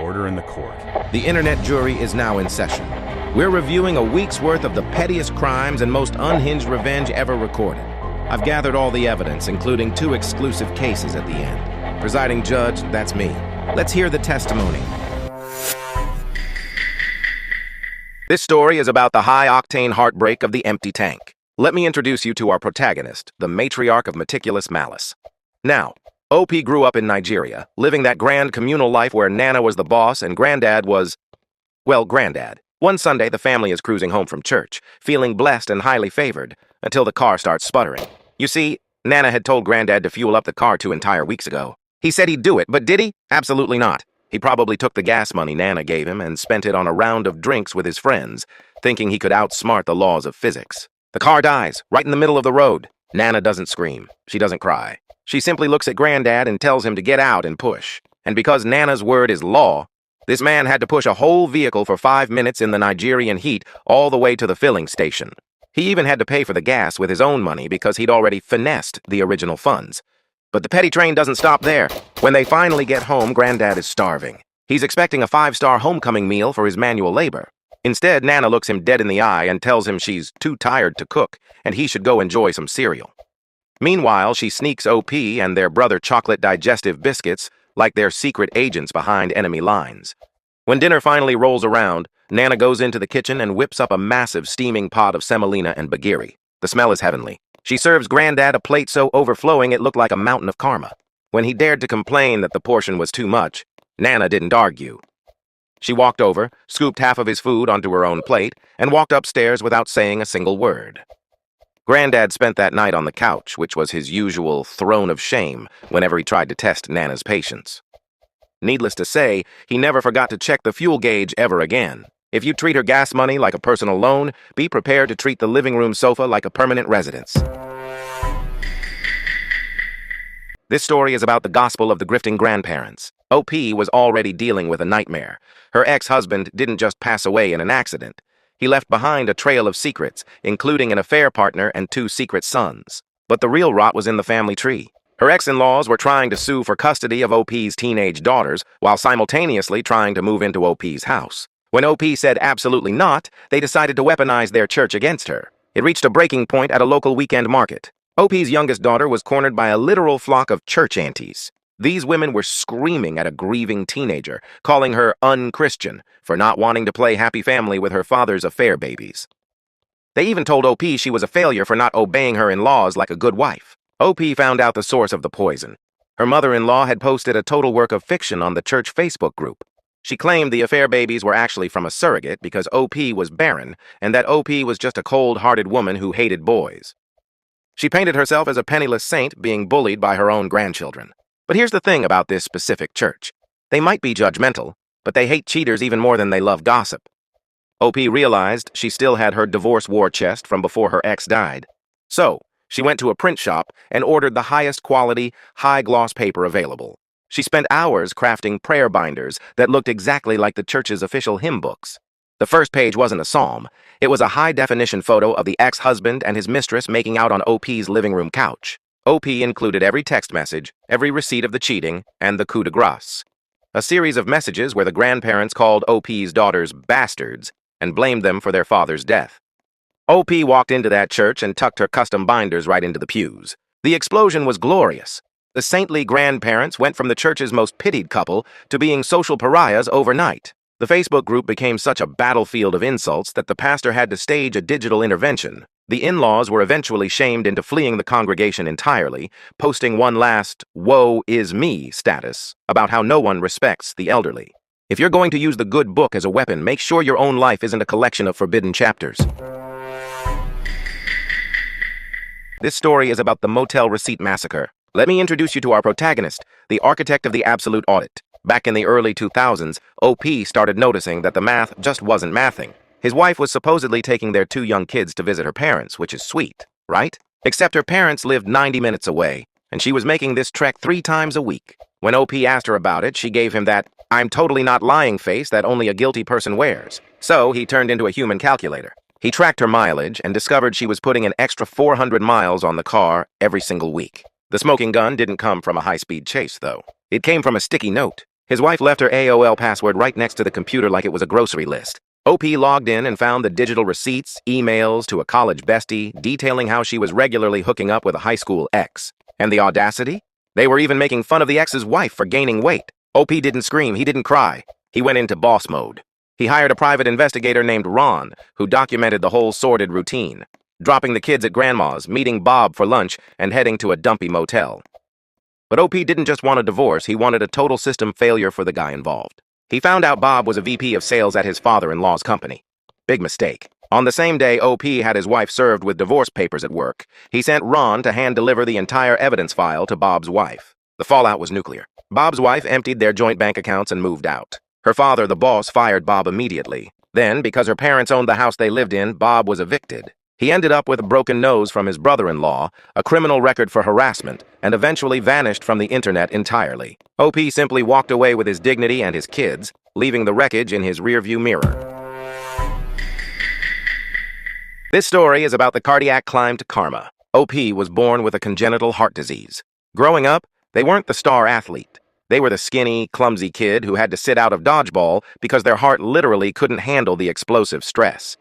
Order in the court. The internet jury is now in session. We're reviewing a week's worth of the pettiest crimes and most unhinged revenge ever recorded. I've gathered all the evidence, including 2 exclusive cases at the end. Presiding judge, that's me. Let's hear the testimony. This story is about the high-octane heartbreak of the empty tank. Let me introduce you to our protagonist, the matriarch of meticulous malice. Now, OP grew up in Nigeria, living that grand communal life where Nana was the boss and Granddad was, well, Granddad. One Sunday, the family is cruising home from church, feeling blessed and highly favored, until the car starts sputtering. You see, Nana had told Granddad to fuel up the car 2 entire weeks ago. He said he'd do it, but did he? Absolutely not. He probably took the gas money Nana gave him and spent it on a round of drinks with his friends, thinking he could outsmart the laws of physics. The car dies, right in the middle of the road. Nana doesn't scream. She doesn't cry. She simply looks at Granddad and tells him to get out and push. And because Nana's word is law, this man had to push a whole vehicle for 5 minutes in the Nigerian heat all the way to the filling station. He even had to pay for the gas with his own money because he'd already finessed the original funds. But the petty train doesn't stop there. When they finally get home, Granddad is starving. He's expecting a 5-star homecoming meal for his manual labor. Instead, Nana looks him dead in the eye and tells him she's too tired to cook and he should go enjoy some cereal. Meanwhile, she sneaks OP and their brother chocolate digestive biscuits like they're secret agents behind enemy lines. When dinner finally rolls around, Nana goes into the kitchen and whips up a massive steaming pot of semolina and bagiri. The smell is heavenly. She serves Granddad a plate so overflowing it looked like a mountain of karma. When he dared to complain that the portion was too much, Nana didn't argue. She walked over, scooped half of his food onto her own plate, and walked upstairs without saying a single word. Granddad spent that night on the couch, which was his usual throne of shame whenever he tried to test Nana's patience. Needless to say, he never forgot to check the fuel gauge ever again. If you treat her gas money like a personal loan, be prepared to treat the living room sofa like a permanent residence. This story is about the gospel of the grifting grandparents. OP was already dealing with a nightmare. Her ex-husband didn't just pass away in an accident. He left behind a trail of secrets, including an affair partner and 2 secret sons. But the real rot was in the family tree. Her ex-in-laws were trying to sue for custody of OP's teenage daughters while simultaneously trying to move into OP's house. When OP said absolutely not, they decided to weaponize their church against her. It reached a breaking point at a local weekend market. OP's youngest daughter was cornered by a literal flock of church aunties. These women were screaming at a grieving teenager, calling her unchristian for not wanting to play happy family with her father's affair babies. They even told OP she was a failure for not obeying her in-laws like a good wife. OP found out the source of the poison. Her mother-in-law had posted a total work of fiction on the church Facebook group. She claimed the affair babies were actually from a surrogate because OP was barren and that OP was just a cold-hearted woman who hated boys. She painted herself as a penniless saint being bullied by her own grandchildren. But here's the thing about this specific church. They might be judgmental, but they hate cheaters even more than they love gossip. OP realized she still had her divorce war chest from before her ex died. So, she went to a print shop and ordered the highest quality, high-gloss paper available. She spent hours crafting prayer binders that looked exactly like the church's official hymn books. The first page wasn't a psalm. It was a high-definition photo of the ex-husband and his mistress making out on OP's living room couch. OP included every text message, every receipt of the cheating, and the coup de grace. A series of messages where the grandparents called OP's daughters bastards and blamed them for their father's death. OP walked into that church and tucked her custom binders right into the pews. The explosion was glorious. The saintly grandparents went from the church's most pitied couple to being social pariahs overnight. The Facebook group became such a battlefield of insults that the pastor had to stage a digital intervention. The in-laws were eventually shamed into fleeing the congregation entirely, posting one last "woe is me" status about how no one respects the elderly. If you're going to use the good book as a weapon, make sure your own life isn't a collection of forbidden chapters. This story is about the motel receipt massacre. Let me introduce you to our protagonist, the architect of the absolute audit. Back in the early 2000s, OP started noticing that the math just wasn't mathing. His wife was supposedly taking their 2 young kids to visit her parents, which is sweet, right? Except her parents lived 90 minutes away, and she was making this trek 3 times a week. When OP asked her about it, she gave him that "I'm totally not lying" face that only a guilty person wears. So he turned into a human calculator. He tracked her mileage and discovered she was putting an extra 400 miles on the car every single week. The smoking gun didn't come from a high-speed chase, though. It came from a sticky note. His wife left her AOL password right next to the computer like it was a grocery list. OP logged in and found the digital receipts, emails to a college bestie detailing how she was regularly hooking up with a high school ex. And the audacity? They were even making fun of the ex's wife for gaining weight. OP didn't scream, he didn't cry. He went into boss mode. He hired a private investigator named Ron, who documented the whole sordid routine, dropping the kids at grandma's, meeting Bob for lunch, and heading to a dumpy motel. But OP didn't just want a divorce, he wanted a total system failure for the guy involved. He found out Bob was a VP of sales at his father-in-law's company. Big mistake. On the same day OP had his wife served with divorce papers at work, he sent Ron to hand-deliver the entire evidence file to Bob's wife. The fallout was nuclear. Bob's wife emptied their joint bank accounts and moved out. Her father, the boss, fired Bob immediately. Then, because her parents owned the house they lived in, Bob was evicted. He ended up with a broken nose from his brother-in-law, a criminal record for harassment, and eventually vanished from the internet entirely. OP simply walked away with his dignity and his kids, leaving the wreckage in his rearview mirror. This story is about the cardiac climb to karma. OP was born with a congenital heart disease. Growing up, they weren't the star athlete. They were the skinny, clumsy kid who had to sit out of dodgeball because their heart literally couldn't handle the explosive stress.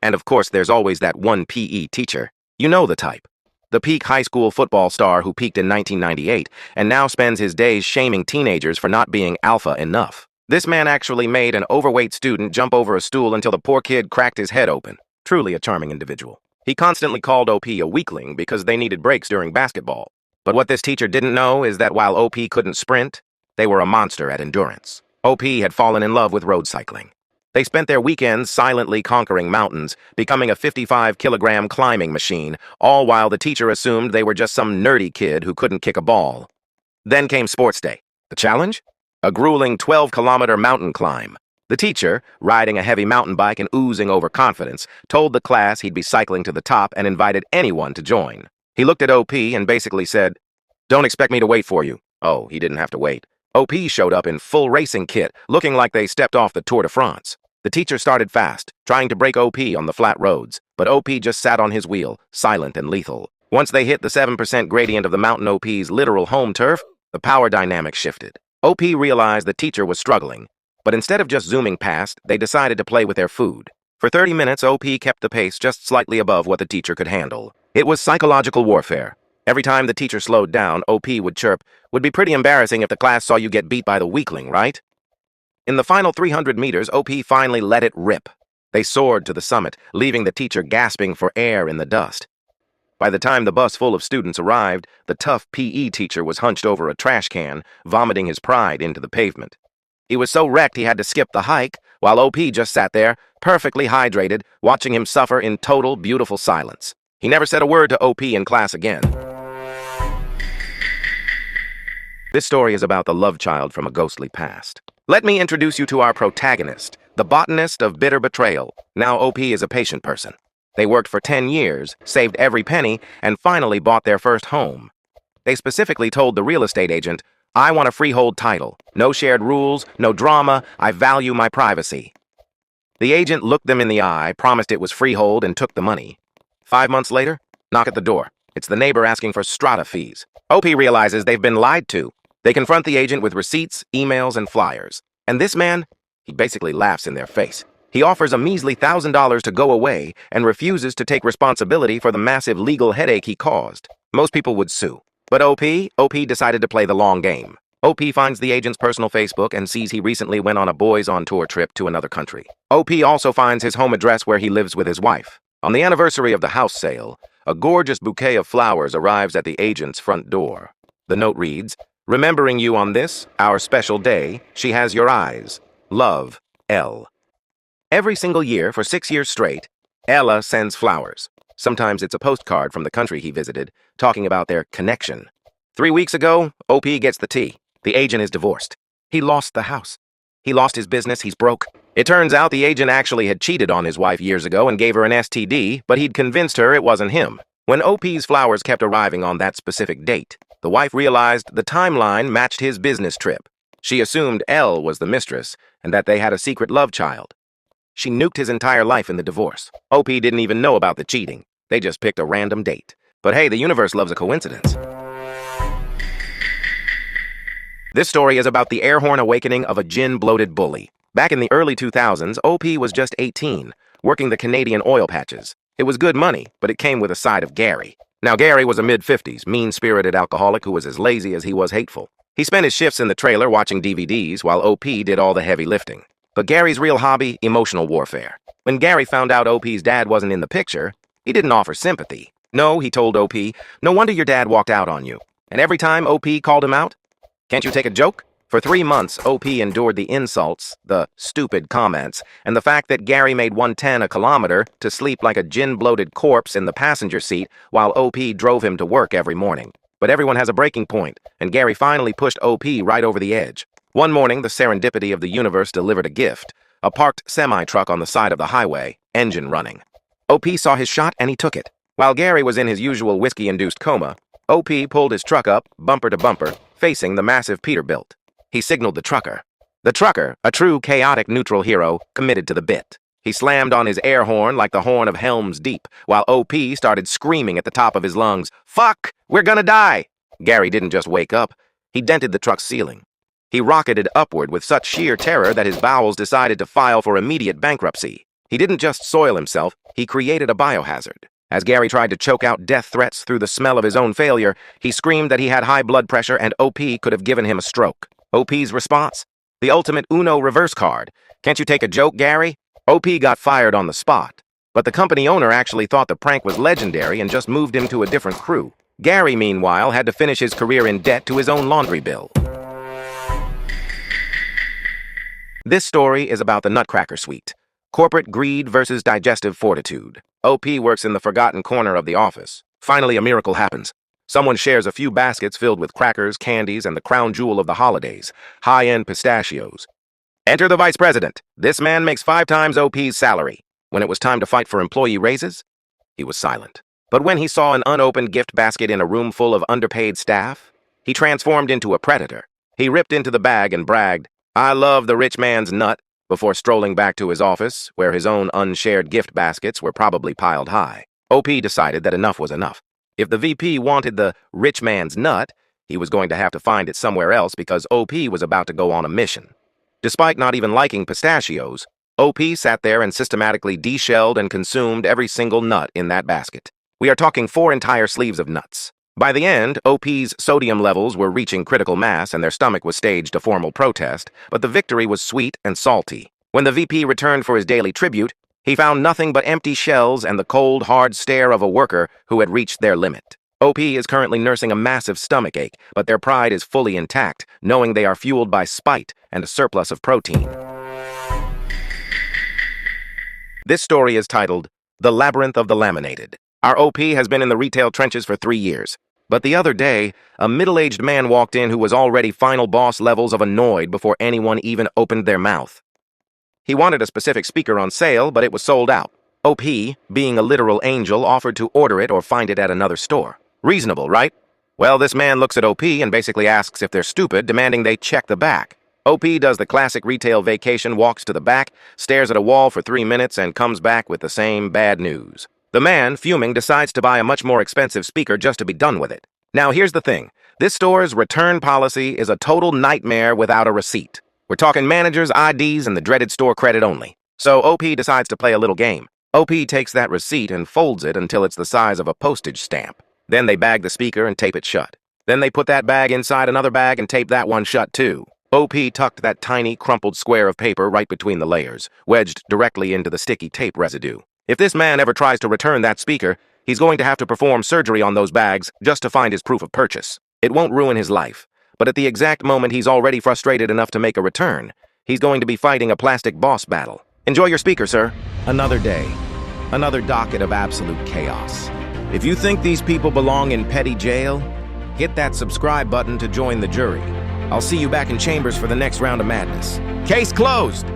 And of course, there's always that one PE teacher. You know the type. The peak high school football star who peaked in 1998 and now spends his days shaming teenagers for not being alpha enough. This man actually made an overweight student jump over a stool until the poor kid cracked his head open. Truly a charming individual. He constantly called OP a weakling because they needed breaks during basketball. But what this teacher didn't know is that while OP couldn't sprint, they were a monster at endurance. OP had fallen in love with road cycling. They spent their weekends silently conquering mountains, becoming a 55-kilogram climbing machine, all while the teacher assumed they were just some nerdy kid who couldn't kick a ball. Then came sports day. The challenge? A grueling 12-kilometer mountain climb. The teacher, riding a heavy mountain bike and oozing overconfidence, told the class he'd be cycling to the top and invited anyone to join. He looked at OP and basically said, "Don't expect me to wait for you." Oh, he didn't have to wait. OP showed up in full racing kit, looking like they stepped off the Tour de France. The teacher started fast, trying to break OP on the flat roads, but OP just sat on his wheel, silent and lethal. Once they hit the 7% gradient of the mountain OP's literal home turf, the power dynamic shifted. OP realized the teacher was struggling, but instead of just zooming past, they decided to play with their food. For 30 minutes, OP kept the pace just slightly above what the teacher could handle. It was psychological warfare. Every time the teacher slowed down, OP would chirp, "Would be pretty embarrassing if the class saw you get beat by the weakling, right?" In the final 300 meters, OP finally let it rip. They soared to the summit, leaving the teacher gasping for air in the dust. By the time the bus full of students arrived, the tough PE teacher was hunched over a trash can, vomiting his pride into the pavement. He was so wrecked he had to skip the hike, while OP just sat there, perfectly hydrated, watching him suffer in total, beautiful silence. He never said a word to OP in class again. This story is about the love child from a ghostly past. Let me introduce you to our protagonist, the botanist of bitter betrayal. Now OP is a patient person. They worked for 10 years, saved every penny, and finally bought their first home. They specifically told the real estate agent, "I want a freehold title. No shared rules, no drama. I value my privacy." The agent looked them in the eye, promised it was freehold, and took the money. 5 months later, knock at the door. It's the neighbor asking for strata fees. OP realizes they've been lied to. They confront the agent with receipts, emails, and flyers. And this man, he basically laughs in their face. He offers a measly $1,000 to go away and refuses to take responsibility for the massive legal headache he caused. Most people would sue. But OP decided to play the long game. OP finds the agent's personal Facebook and sees he recently went on a boys-on-tour trip to another country. OP also finds his home address where he lives with his wife. On the anniversary of the house sale, a gorgeous bouquet of flowers arrives at the agent's front door. The note reads, "Remembering you on this, our special day, she has your eyes. Love, L." Every single year for 6 years straight, Ella sends flowers. Sometimes it's a postcard from the country he visited, talking about their connection. 3 weeks ago, OP gets the tea. The agent is divorced. He lost the house. He lost his business, he's broke. It turns out the agent actually had cheated on his wife years ago and gave her an STD, but he'd convinced her it wasn't him. When OP's flowers kept arriving on that specific date, the wife realized the timeline matched his business trip. She assumed L was the mistress and that they had a secret love child. She nuked his entire life in the divorce. OP didn't even know about the cheating. They just picked a random date. But hey, the universe loves a coincidence. This story is about the air horn awakening of a gin-bloated bully. Back in the early 2000s, OP was just 18, working the Canadian oil patches. It was good money, but it came with a side of Gary. Now, Gary was a mid-50s, mean-spirited alcoholic who was as lazy as he was hateful. He spent his shifts in the trailer watching DVDs while OP did all the heavy lifting. But Gary's real hobby, emotional warfare. When Gary found out OP's dad wasn't in the picture, he didn't offer sympathy. No, he told OP, no wonder your dad walked out on you. And every time OP called him out, can't you take a joke? For 3 months, OP endured the insults, the stupid comments, and the fact that Gary made 110 a kilometer to sleep like a gin-bloated corpse in the passenger seat while OP drove him to work every morning. But everyone has a breaking point, and Gary finally pushed OP right over the edge. One morning, the serendipity of the universe delivered a gift, a parked semi-truck on the side of the highway, engine running. OP saw his shot and he took it. While Gary was in his usual whiskey-induced coma, OP pulled his truck up, bumper to bumper, facing the massive Peterbilt. He signaled the trucker. The trucker, a true chaotic neutral hero, committed to the bit. He slammed on his air horn like the horn of Helm's Deep, while OP started screaming at the top of his lungs, "Fuck! We're gonna die!" Gary didn't just wake up. He dented the truck's ceiling. He rocketed upward with such sheer terror that his bowels decided to file for immediate bankruptcy. He didn't just soil himself, he created a biohazard. As Gary tried to choke out death threats through the smell of his own failure, he screamed that he had high blood pressure and OP could have given him a stroke. OP's response? The ultimate Uno reverse card. Can't you take a joke, Gary? OP got fired on the spot. But the company owner actually thought the prank was legendary and just moved him to a different crew. Gary, meanwhile, had to finish his career in debt to his own laundry bill. This story is about the Nutcracker Suite. Corporate greed versus digestive fortitude. OP works in the forgotten corner of the office. Finally, a miracle happens. Someone shares a few baskets filled with crackers, candies, and the crown jewel of the holidays, high-end pistachios. Enter the vice president. This man makes 5 times OP's salary. When it was time to fight for employee raises, he was silent. But when he saw an unopened gift basket in a room full of underpaid staff, he transformed into a predator. He ripped into the bag and bragged, "I love the rich man's nut," before strolling back to his office, where his own unshared gift baskets were probably piled high. OP decided that enough was enough. If the VP wanted the rich man's nut, he was going to have to find it somewhere else because OP was about to go on a mission. Despite not even liking pistachios, OP sat there and systematically deshelled and consumed every single nut in that basket. We are talking 4 entire sleeves of nuts. By the end, OP's sodium levels were reaching critical mass and their stomach was staged a formal protest, but the victory was sweet and salty. When the VP returned for his daily tribute, he found nothing but empty shells and the cold, hard stare of a worker who had reached their limit. OP is currently nursing a massive stomach ache, but their pride is fully intact, knowing they are fueled by spite and a surplus of protein. This story is titled, The Labyrinth of the Laminated. Our OP has been in the retail trenches for 3 years. But the other day, a middle-aged man walked in who was already final boss levels of annoyed before anyone even opened their mouth. He wanted a specific speaker on sale, but it was sold out. OP, being a literal angel, offered to order it or find it at another store. Reasonable, right? Well, this man looks at OP and basically asks if they're stupid, demanding they check the back. OP does the classic retail vacation, walks to the back, stares at a wall for 3 minutes, and comes back with the same bad news. The man, fuming, decides to buy a much more expensive speaker just to be done with it. Now, here's the thing. This store's return policy is a total nightmare without a receipt. We're talking managers, IDs, and the dreaded store credit only. So OP decides to play a little game. OP takes that receipt and folds it until it's the size of a postage stamp. Then they bag the speaker and tape it shut. Then they put that bag inside another bag and tape that one shut too. OP tucked that tiny, crumpled square of paper right between the layers, wedged directly into the sticky tape residue. If this man ever tries to return that speaker, he's going to have to perform surgery on those bags just to find his proof of purchase. It won't ruin his life, but at the exact moment he's already frustrated enough to make a return, he's going to be fighting a plastic boss battle. Enjoy your speaker, sir. Another day. Another docket of absolute chaos. If you think these people belong in petty jail, hit that subscribe button to join the jury. I'll see you back in chambers for the next round of madness. Case closed!